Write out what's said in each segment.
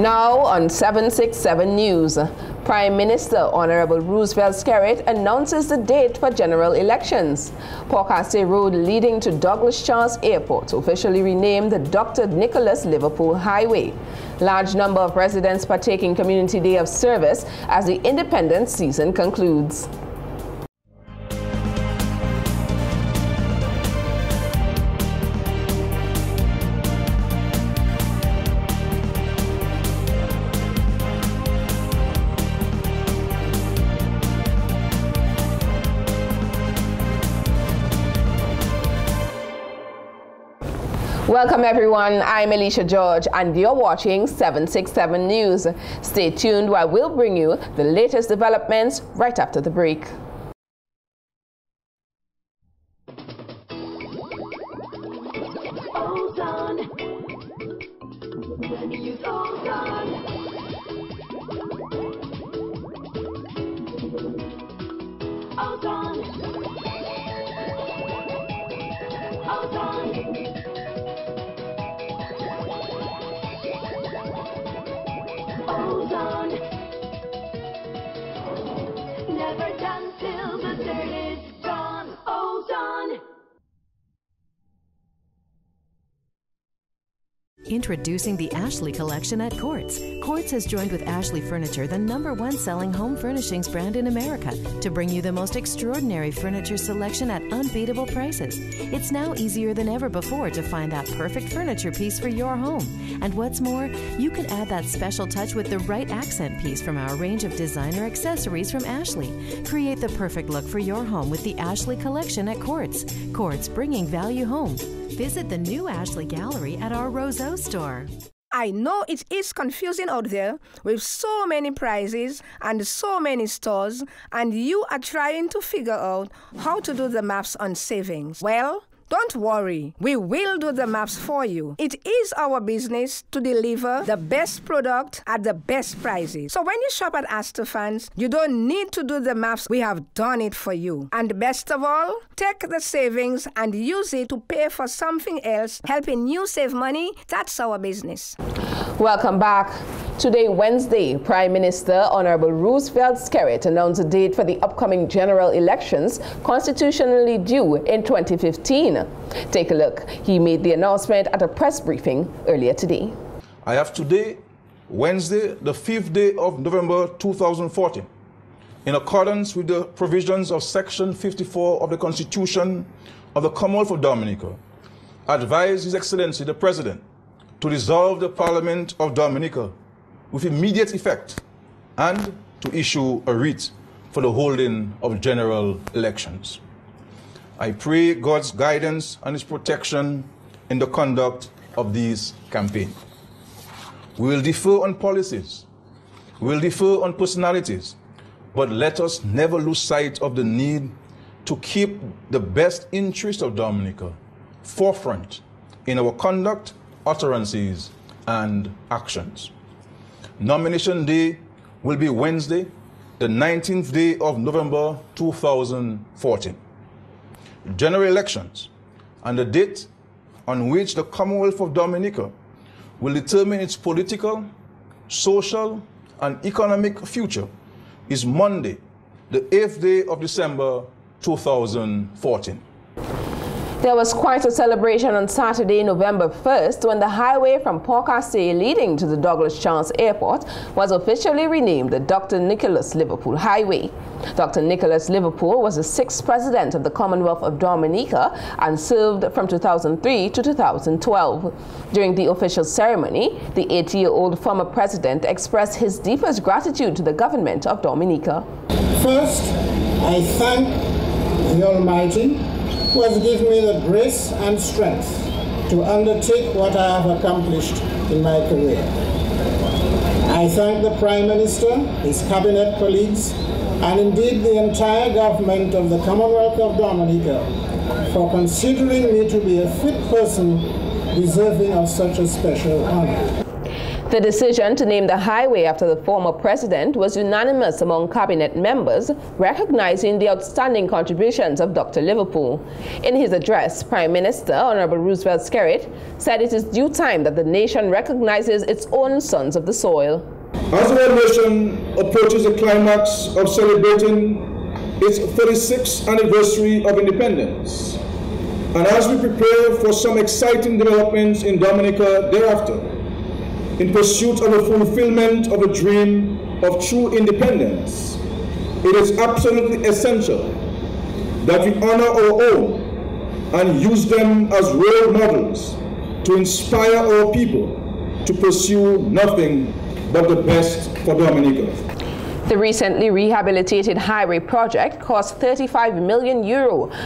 Now on 767 News, Prime Minister Honorable Roosevelt Skerrit announces the date for general elections. Pawcastay Road leading to Douglas Charles Airport officially renamed the Dr. Nicholas Liverpool Highway. Large number of residents partaking Community Day of Service as the independence season concludes. Welcome everyone, I'm Alicia George and you're watching 767 News. Stay tuned while we'll bring you the latest developments right after the break. Ozone. When you use Ozone. Ozone. Ozone. Ozone. Never done till the dirt is gone. Ozone. Introducing the Ashley Collection at Quartz. Quartz has joined with Ashley Furniture, the #1 selling home furnishings brand in America, to bring you the most extraordinary furniture selection at unbeatable prices. It's now easier than ever before to find that perfect furniture piece for your home. And what's more, you can add that special touch with the right accent piece from our range of designer accessories from Ashley. Create the perfect look for your home with the Ashley Collection at Quartz. Quartz, bringing value home. Visit the new Ashley Gallery at our Roseau store. I know it is confusing out there with so many prices and so many stores, and you are trying to figure out how to do the maths on savings. Well, don't worry, we will do the maths for you. It is our business to deliver the best product at the best prices. So when you shop at Astafans, you don't need to do the maths. We have done it for you. And best of all, take the savings and use it to pay for something else, helping you save money. That's our business. Welcome back. Today, Wednesday, Prime Minister Honorable Roosevelt Skerrit announced a date for the upcoming general elections constitutionally due in 2015. Take a look. He made the announcement at a press briefing earlier today. I have today, Wednesday, the 5th day of November 2014, in accordance with the provisions of Section 54 of the Constitution of the Commonwealth of Dominica, advise His Excellency the President to dissolve the Parliament of Dominica with immediate effect and to issue a writ for the holding of general elections. I pray God's guidance and His protection in the conduct of these campaigns. We will differ on policies, we will differ on personalities, but let us never lose sight of the need to keep the best interest of Dominica forefront in our conduct, utterances, and actions. Nomination Day will be Wednesday, the 19th day of November 2014. General elections and the date on which the Commonwealth of Dominica will determine its political, social, and economic future is Monday, the 8th day of December 2014. There was quite a celebration on Saturday, November 1st, when the highway from Pawcastay leading to the Douglas Charles Airport was officially renamed the Dr. Nicholas Liverpool Highway. Dr. Nicholas Liverpool was the 6th president of the Commonwealth of Dominica and served from 2003 to 2012. During the official ceremony, the 80-year-old former president expressed his deepest gratitude to the government of Dominica. First, I thank the Almighty who has given me the grace and strength to undertake what I have accomplished in my career. I thank the Prime Minister, his cabinet colleagues, and indeed the entire government of the Commonwealth of Dominica for considering me to be a fit person deserving of such a special honor. The decision to name the highway after the former president was unanimous among cabinet members, recognizing the outstanding contributions of Dr. Liverpool. In his address, Prime Minister Honorable Roosevelt Skerrit said it is due time that the nation recognizes its own sons of the soil. As our nation approaches the climax of celebrating its 36th anniversary of independence, and as we prepare for some exciting developments in Dominica thereafter, in pursuit of the fulfillment of the dream of true independence, it is absolutely essential that we honor our own and use them as role models to inspire our people to pursue nothing but the best for Dominica. The recently rehabilitated highway project cost €35 million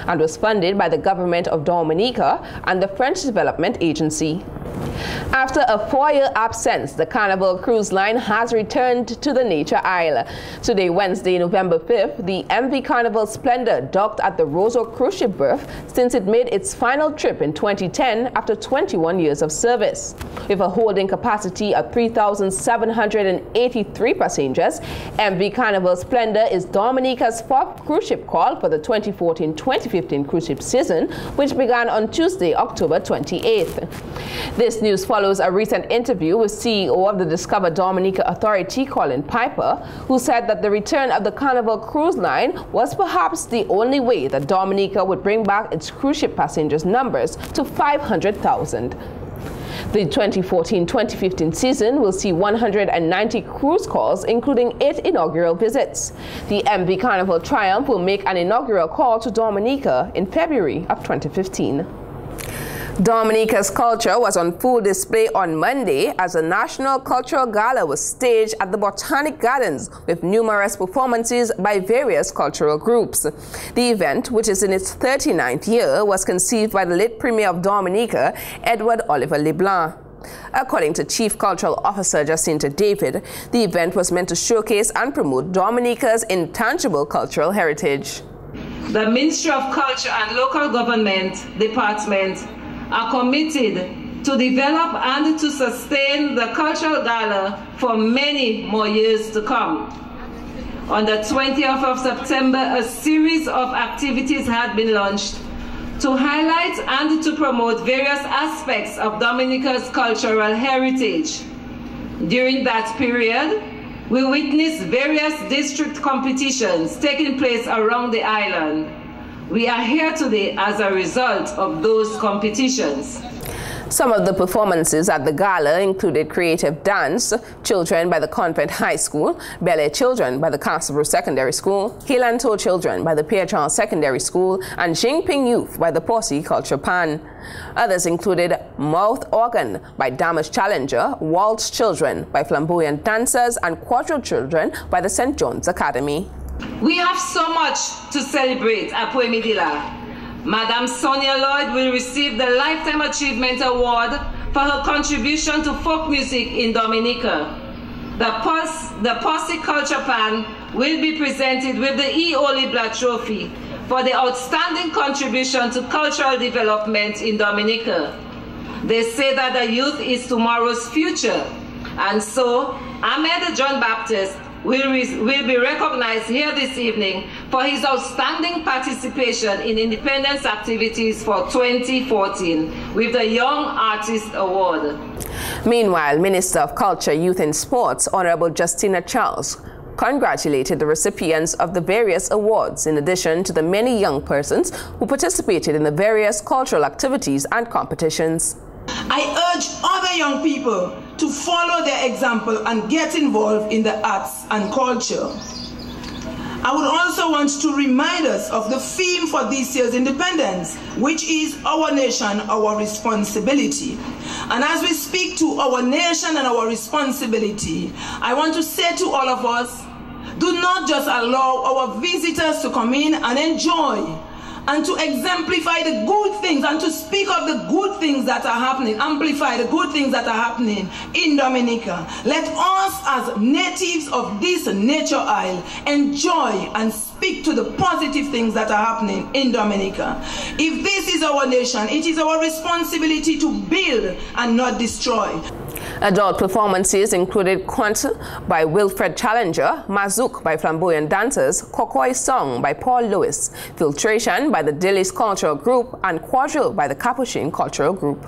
and was funded by the government of Dominica and the French Development Agency. After a 4-year absence, the Carnival Cruise Line has returned to the Nature Isle. Today, Wednesday, November 5th, the MV Carnival Splendor docked at the Roseau cruise ship berth since it made its final trip in 2010 after 21 years of service. With a holding capacity of 3,783 passengers, MV Carnival Splendor is Dominica's 4th cruise ship call for the 2014-2015 cruise ship season, which began on Tuesday, October 28th. This news follows a recent interview with CEO of the Discover Dominica Authority, Colin Piper, who said that the return of the Carnival Cruise Line was perhaps the only way that Dominica would bring back its cruise ship passengers numbers to 500,000. The 2014-2015 season will see 190 cruise calls, including 8 inaugural visits. The MV Carnival Triumph will make an inaugural call to Dominica in February of 2015. Dominica's culture was on full display on Monday as a National Cultural Gala was staged at the Botanic Gardens with numerous performances by various cultural groups. The event, which is in its 39th year, was conceived by the late Premier of Dominica, Edward Oliver LeBlanc. According to Chief Cultural Officer Jacinta David, the event was meant to showcase and promote Dominica's intangible cultural heritage. The Ministry of Culture and Local Government Department are committed to develop and to sustain the Cultural Gala for many more years to come. On the 20th of September, a series of activities had been launched to highlight and to promote various aspects of Dominica's cultural heritage. During that period, we witnessed various district competitions taking place around the island. We are here today as a result of those competitions. Some of the performances at the gala included creative dance, Children by the Convent High School, Ballet Children by the Castlebrooke Secondary School, Hilanto Children by the Pierre Charles Secondary School, and Jingping Youth by the Posse Culture Pan. Others included Mouth Organ by Damas Challenger, Waltz Children by Flamboyant Dancers, and Quadrille Children by the St. John's Academy. We have so much to celebrate at Puemidila. Madam Sonia Lloyd will receive the Lifetime Achievement Award for her contribution to folk music in Dominica. The Posse Culture Pan will be presented with the E. Olibla Trophy for the outstanding contribution to cultural development in Dominica. They say that the youth is tomorrow's future, and so Ahmed John Baptist will be recognized here this evening for his outstanding participation in independence activities for 2014 with the Young Artist Award. Meanwhile, Minister of Culture, Youth and Sports, Honorable Justina Charles, congratulated the recipients of the various awards, in addition to the many young persons who participated in the various cultural activities and competitions. I urge other young people to follow their example and get involved in the arts and culture. I would also want to remind us of the theme for this year's independence, which is Our Nation, Our Responsibility. And as we speak to our nation and our responsibility, I want to say to all of us, do not just allow our visitors to come in and enjoy and to exemplify the good things and to speak of the good things that are happening, amplify the good things that are happening in Dominica. Let us as natives of this nature isle enjoy and speak to the positive things that are happening in Dominica. If this is our nation, it is our responsibility to build and not destroy. Adult performances included Quant by Wilfred Challenger, Mazouk by Flamboyant Dancers, Kokoi Song by Paul Lewis, Filtration by the Dillis Cultural Group, and Quadrille by the Capuchin Cultural Group.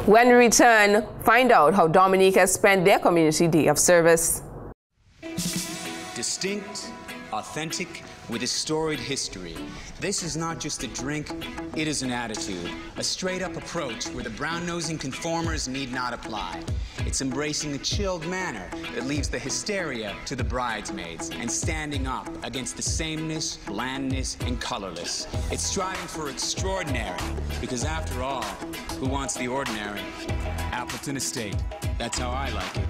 When we return, find out how Dominica spent their Community Day of Service. Distinct, authentic, with a storied history. This is not just a drink, it is an attitude, a straight-up approach where the brown-nosing conformers need not apply. It's embracing a chilled manner that leaves the hysteria to the bridesmaids and standing up against the sameness, blandness, and colorless. It's striving for extraordinary, because after all, who wants the ordinary? Appleton Estate, that's how I like it.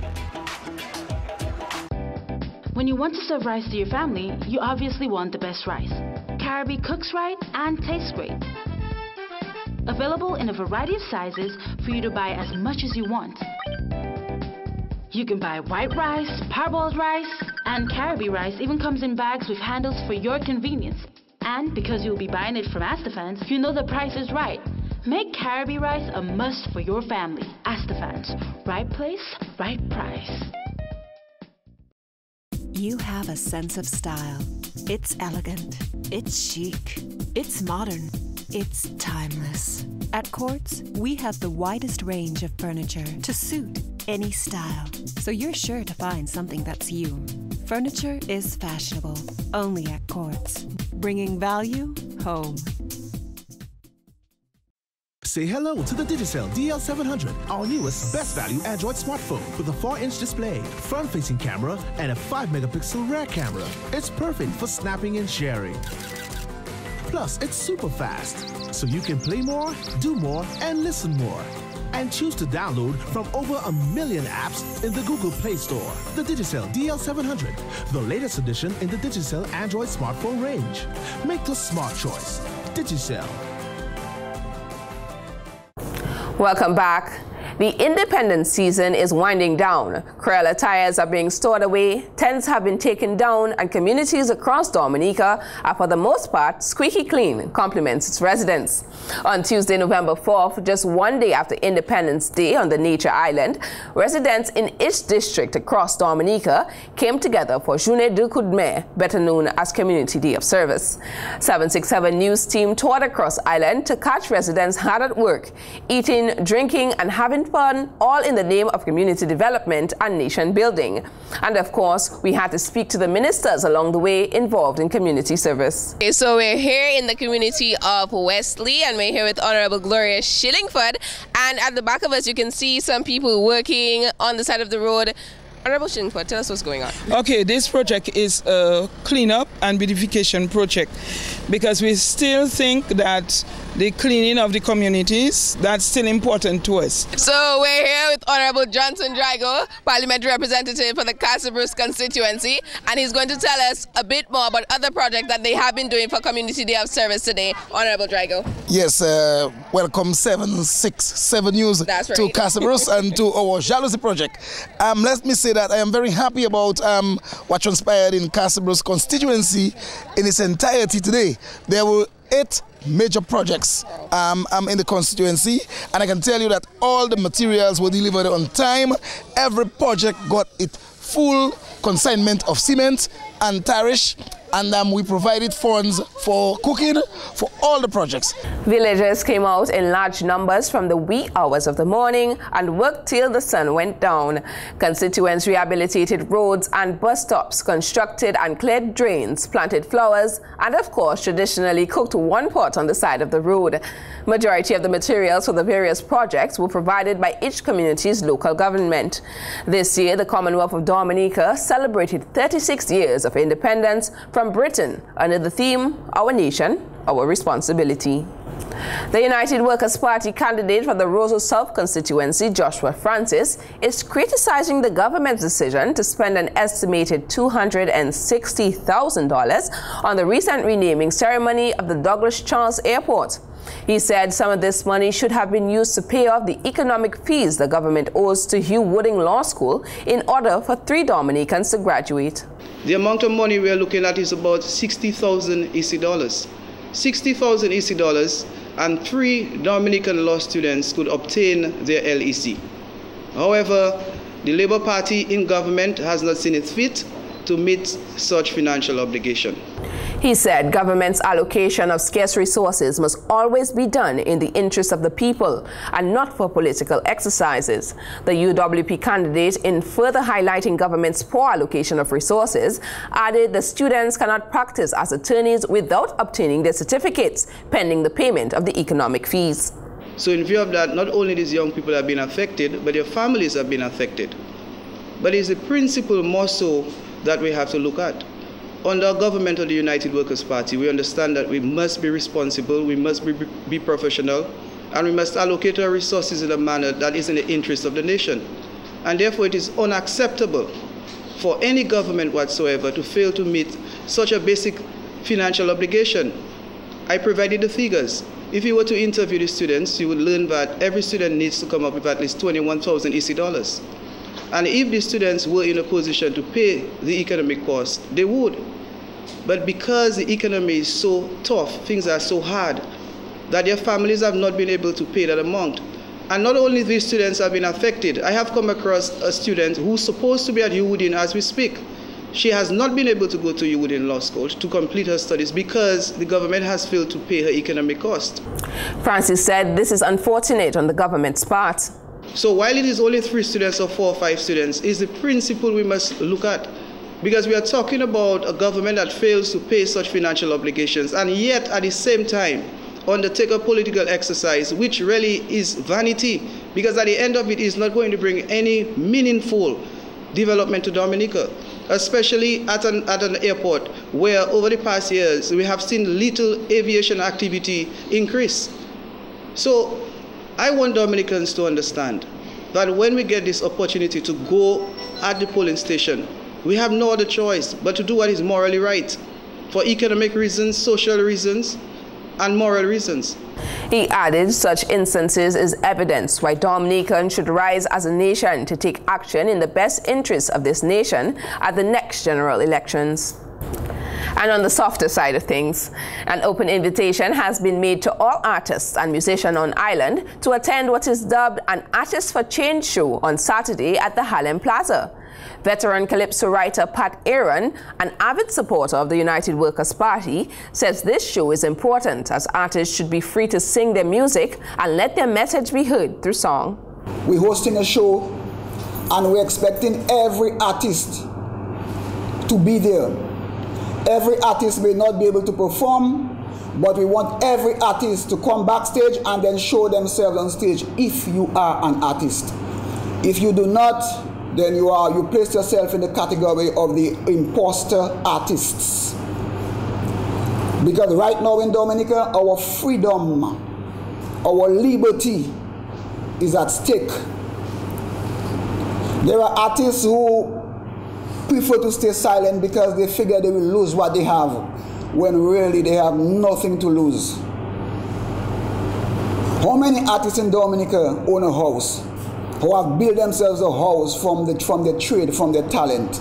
When you want to serve rice to your family, you obviously want the best rice. Caribbean cooks right and tastes great. Available in a variety of sizes for you to buy as much as you want. You can buy white rice, parboiled rice, and Caribbean rice even comes in bags with handles for your convenience. And because you'll be buying it from Astafans, you know the price is right. Make Caribbean rice a must for your family. Astafans, right place, right price. You have a sense of style. It's elegant. It's chic. It's modern. It's timeless. At Quartz, we have the widest range of furniture to suit any style, so you're sure to find something that's you. Furniture is fashionable, only at Quartz, bringing value home. Say hello to the Digicel DL700, our newest best value Android smartphone with a 4-inch display, front-facing camera, and a 5-megapixel rear camera. It's perfect for snapping and sharing. Plus, it's super fast, so you can play more, do more, and listen more. And choose to download from over 1 million apps in the Google Play Store. The Digicel DL700, the latest addition in the Digicel Android smartphone range. Make the smart choice. Digicel. Welcome back. The independence season is winding down. Cruella tires are being stored away, tents have been taken down, and communities across Dominica are for the most part squeaky clean, compliments its residents. On Tuesday, November 4th, just one day after Independence Day on the Nature Island, residents in each district across Dominica came together for Journée du Coup de Main, better known as Community Day of Service. 767 News team toured across Island to catch residents hard at work, eating, drinking, and having fun, all in the name of community development and nation building. And of course, we had to speak to the ministers along the way involved in community service. Okay, so we're here in the community of Wesley, and we're here with Honorable Gloria Shillingford. And at the back of us, you can see some people working on the side of the road. Honorable Shillingford, tell us what's going on. Okay, this project is a cleanup and beautification project because we still think that the cleaning of the communities, that's still important to us. So we're here with Honorable Johnson Drago, Parliamentary Representative for the Castle Bruce constituency, and he's going to tell us a bit more about other projects that they have been doing for Community Day of Service today. Honorable Drago. Yes, welcome 767 News to Castle Bruce and to our Jalousie project. Let me say that I am very happy about what transpired in Castle Bruce constituency in its entirety today. There were 8 major projects in the constituency, and I can tell you that all the materials were delivered on time. Every project got its full consignment of cement and tarish, and we provided funds for cooking for all the projects. Villagers came out in large numbers from the wee hours of the morning and worked till the sun went down. Constituents rehabilitated roads and bus stops, constructed and cleared drains, planted flowers, and of course traditionally cooked one pot on the side of the road. Majority of the materials for the various projects were provided by each community's local government. This year, the Commonwealth of Dominica celebrated 36 years of independence from Britain under the theme, Our Nation, Our Responsibility. The United Workers' Party candidate for the Roseau South constituency, Joshua Francis, is criticizing the government's decision to spend an estimated $260,000 on the recent renaming ceremony of the Douglas Charles Airport. He said some of this money should have been used to pay off the economic fees the government owes to Hugh Wooding Law School in order for 3 Dominicans to graduate. The amount of money we are looking at is about 60,000 EC dollars. 60,000 EC dollars, and 3 Dominican law students could obtain their LEC. However, the Labour Party in government has not seen it fit to meet such financial obligation. He said government's allocation of scarce resources must always be done in the interest of the people and not for political exercises. The UWP candidate, in further highlighting government's poor allocation of resources, added the students cannot practice as attorneys without obtaining their certificates, pending the payment of the economic fees. So in view of that, not only these young people have been affected, but their families have been affected. But it's a principle more so that we have to look at. Under government of the United Workers' Party, we understand that we must be responsible, we must be professional, and we must allocate our resources in a manner that is in the interest of the nation. And therefore, it is unacceptable for any government whatsoever to fail to meet such a basic financial obligation. I provided the figures. If you were to interview the students, you would learn that every student needs to come up with at least 21,000 EC dollars. And if the students were in a position to pay the economic cost, they would. But because the economy is so tough, things are so hard, that their families have not been able to pay that amount. And not only these students have been affected, I have come across a student who's supposed to be at UWoodin as we speak. She has not been able to go to UWoodin Law School to complete her studies because the government has failed to pay her economic cost. Francis said this is unfortunate on the government's part. So while it is only 3 students or 4 or 5 students, is the principle we must look at. Because we are talking about a government that fails to pay such financial obligations and yet at the same time undertake a political exercise which really is vanity, because at the end of it is not going to bring any meaningful development to Dominica, especially at an airport where over the past years we have seen little aviation activity increase. So I want Dominicans to understand that when we get this opportunity to go at the polling station, we have no other choice but to do what is morally right for economic reasons, social reasons, and moral reasons. He added such instances is evidence why Dominicans should rise as a nation to take action in the best interests of this nation at the next general elections. And on the softer side of things, an open invitation has been made to all artists and musicians on island to attend what is dubbed an Artists for Change show on Saturday at the Harlem Plaza. Veteran calypso writer Pat Aaron, an avid supporter of the United Workers' Party, says this show is important as artists should be free to sing their music and let their message be heard through song. We're hosting a show and we're expecting every artist to be there. Every artist may not be able to perform, but we want every artist to come backstage and then show themselves on stage if you are an artist. If you do not, then you place yourself in the category of the imposter artists. Because right now in Dominica, our freedom, our liberty is at stake. There are artists who prefer to stay silent because they figure they will lose what they have, when really they have nothing to lose. How many artists in Dominica own a house, who have built themselves a house from their trade, from their talent?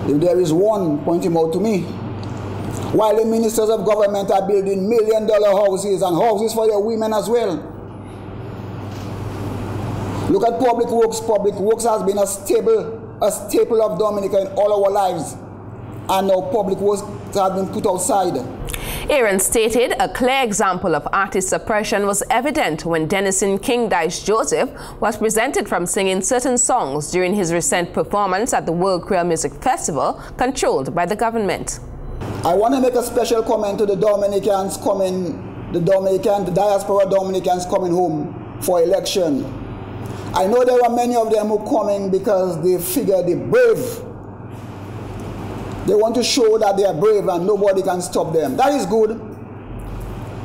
If there is one, point him out to me. While the ministers of government are building $1 million houses and houses for their women as well. Look at public works. Public works has been a staple of Dominica in all our lives, and now public works have been put outside. Aaron stated a clear example of artist suppression was evident when Denison King Dice Joseph was presented from singing certain songs during his recent performance at the World Queer Music Festival controlled by the government. I want to make a special comment to the Dominicans coming, the diaspora Dominicans coming home for election. I know there are many of them who are coming because they figure they're brave. They want to show that they are brave and nobody can stop them. That is good.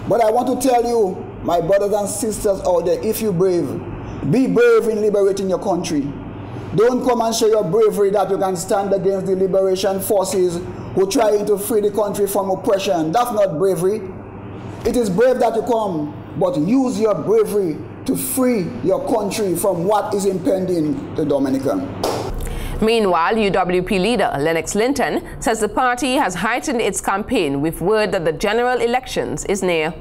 But I want to tell you, my brothers and sisters out there, if you're brave, be brave in liberating your country. Don't come and show your bravery that you can stand against the liberation forces who are trying to free the country from oppression. That's not bravery. It is brave that you come, but use your bravery to free your country from what is impending to Dominica. Meanwhile, UWP leader Lennox Linton says the party has heightened its campaign with word that the general elections is near.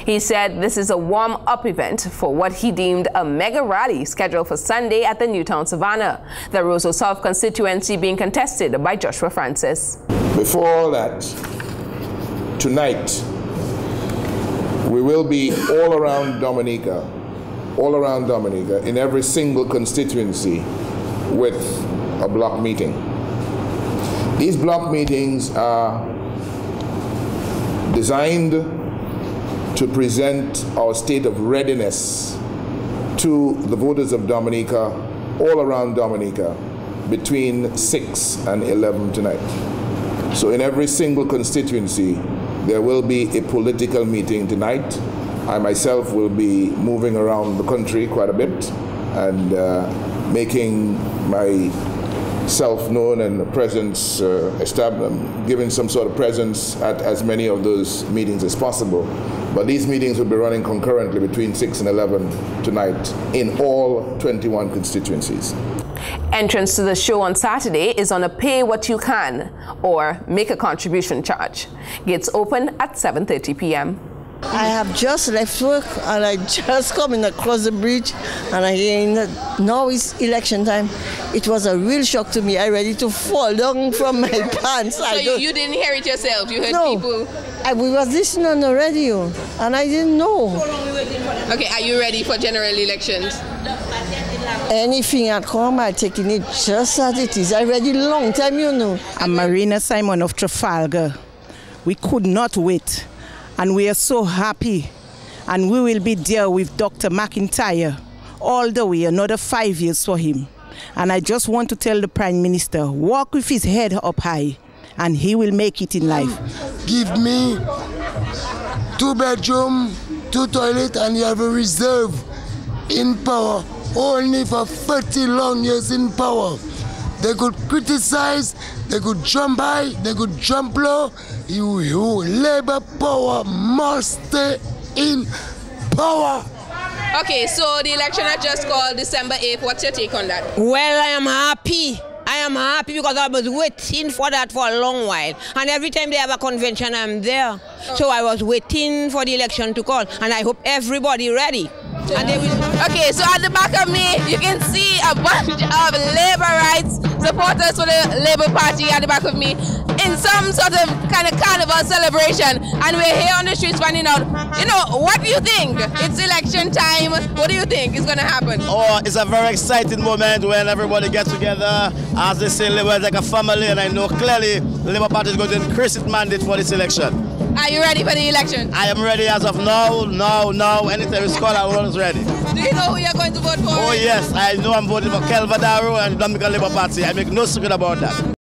He said this is a warm-up event for what he deemed a mega rally scheduled for Sunday at the Newtown Savannah, the Roseau South constituency being contested by Joshua Francis. Before all that, tonight we will be all around Dominica, in every single constituency with a block meeting. These block meetings are designed to present our state of readiness to the voters of Dominica, all around Dominica, between 6 and 11 tonight. So in every single constituency, there will be a political meeting tonight. I myself will be moving around the country quite a bit and making myself known and presence giving some sort of presence at as many of those meetings as possible. But these meetings will be running concurrently between 6 and 11 tonight in all 21 constituencies. Entrance to the show on Saturday is on a pay what you can or make a contribution charge. Gates open at 7:30 p.m. I have just left work and I just coming across the bridge and again now it's election time. It was a real shock to me. I ready to fall down from my pants. So you didn't hear it yourself? You heard people? We was listening on the radio and I didn't know. Okay, are you ready for general elections? Anything at home, I'm taking it just as it is. I ready long time, you know. I'm Marina Simon of Trafalgar. We could not wait. And we are so happy. And we will be there with Dr. McIntyre all the way, another 5 years for him. And I just want to tell the Prime Minister, walk with his head up high, and he will make it in life. Give me 2 bedroom, 2 toilet, and you have a reserve in power. Only for 30 long years in power. They could criticize, they could jump high, they could jump low. You Labour power must stay in power. Okay, so the election I just called December 8th. What's your take on that? Well, I am happy. I am happy because I was waiting for that for a long while. And every time they have a convention, I'm there. So I was waiting for the election to call. And I hope everybody ready. And they will... Okay, so at the back of me, you can see a bunch of Labour rights supporters for the Labour Party at the back of me in some sort of kind of carnival celebration. And we're here on the streets finding out, what do you think? It's election time. What do you think is going to happen? Oh, it's a very exciting moment when everybody gets together. As they say, Labour is like a family, and I know clearly the Labour Party is going to increase its mandate for this election. Are you ready for the election? I am ready as of now. Anytime it's called, I'm always ready. Do you know who you're going to vote for? Oh yes, I know I'm voting for Kelvadaro and the Dominica Labour Party. I make no secret about that.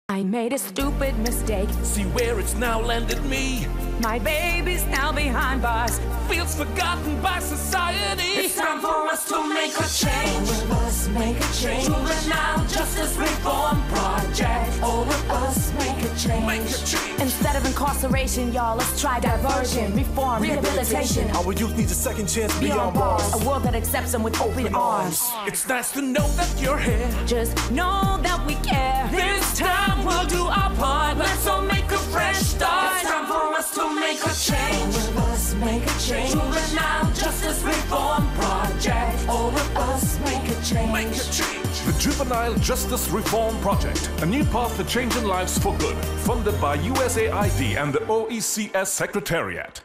I made a stupid mistake. See where it's now landed me. My baby's now behind bars. Feels forgotten by society. It's time for us to make a change. All of us make a change. Juvenile Justice Reform Project. All of us make a change. Make a change. Instead of incarceration, y'all, let's try diversion, reform, rehabilitation. Our youth needs a second chance beyond bars. A world that accepts them with open arms. It's nice to know that you're here. Just know that we care. This time we'll do our part. Let's all make a fresh start. It's time for us to make a change. All of us make a change. Juvenile Justice Reform Project. All of us make a change. Make a change. The Juvenile Justice Reform Project. A new path to changing lives for good. Funded by USAID and the OECS Secretariat.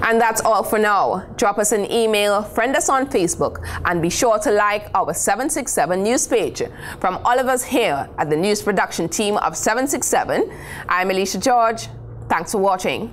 And that's all for now. Drop us an email, friend us on Facebook, and be sure to like our 767 news page. From all of us here at the news production team of 767, I'm Alicia George. Thanks for watching.